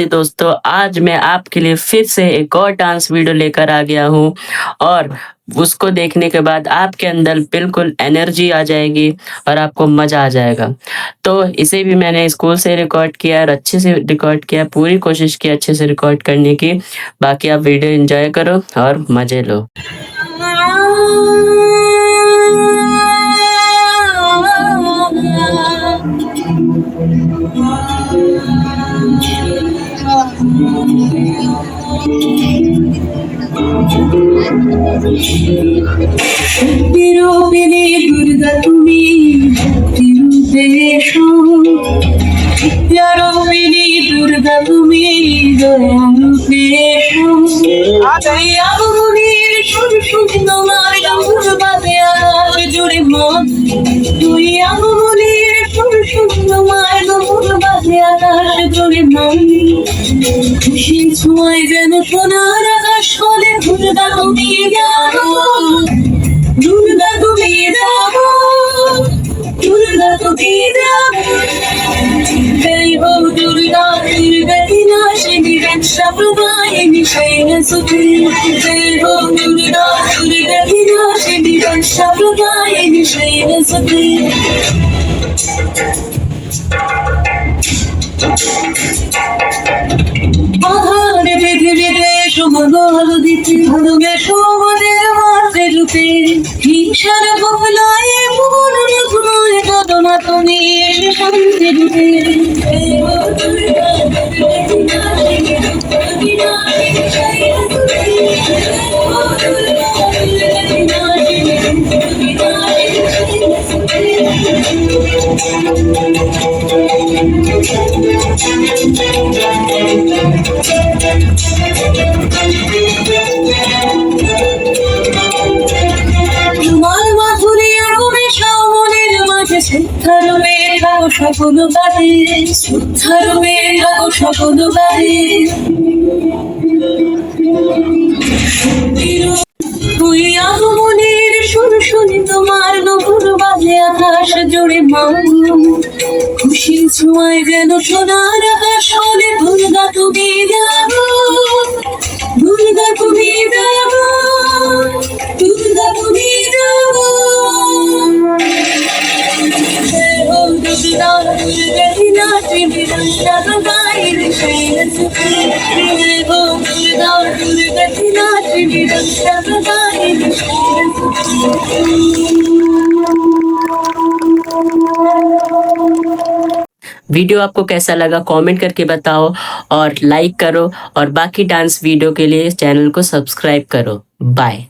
राधे दोस्तों, आज मैं आपके लिए फिर से एक और डांस वीडियो लेकर आ गया हूँ और उसको देखने के बाद आपके अंदर बिल्कुल एनर्जी आ जाएगी और आपको मज़ा आ जाएगा। तो इसे भी मैंने स्कूल से रिकॉर्ड किया और अच्छे से रिकॉर्ड किया, पूरी कोशिश की अच्छे से रिकॉर्ड करने की। बाकी आप वीडियो एन्जॉय करो और मज़े लो। রূপিণী দুর্গা তুমি রূপে এসো, রূপিণী দুর্গা তুমি রূপে এসো। আগুনের সুর তোমার গান বাজে আকাশ জুড়ে মন, তুই আগুনের সুর তোমার গান বাজে আকাশ জুড়ে মন। খুশি ছোঁয়ায় যেন সোনার আকাশ হলে দুর্গা তুমি যাবো, দুর্গা তুমি যাবো, দুর্গা তুমি যাবো। জয় হো দুর্গা দুর্গা বিনাশিনী রক্ষাপ্রদায়িনী শৈলসুতে। জয় হো দুর্গা দুর্গা বিনাশিনী রক্ষাপ্রদায়িনী শৈলসুতে। আধারে পৃথিবীতে শুভগল দিতে ভালোবেসো আমাদের মাঝে রূপে। হিংসার বহলায় ভুবন রচনায় কদমা তুমি এসে শান্তি রূপে। তোমার মাধুরী আগুনে শ্রাবণের মাঝে শ্রদ্ধার মেঘাও সকল বাড়ে, শ্রদ্ধার মেঘাও সকল বাড়ে। তুই আগমনের সুর শুনি তোমার নপুর বাজে আকাশ জুড়ে মন। খুশি ছোঁয়ায় যেন সোনার আকাশ হলে দুর্গা তুমি যাবো, দুর্গা তুমি যাবো, দুর্গা তুমি যাবো। দুর্গা দুর্গা বিনাশিনী রক্ষাপ্রদায়িনী শৈলসুতে। দুর্গা দুর্গা বিনাশিনী রক্ষাপ্রদায়িনী শৈলসুতে। वीडियो आपको कैसा लगा कमेंट करके बताओ और लाइक करो और बाकी डांस वीडियो के लिए चैनल को सब्सक्राइब करो। बाय।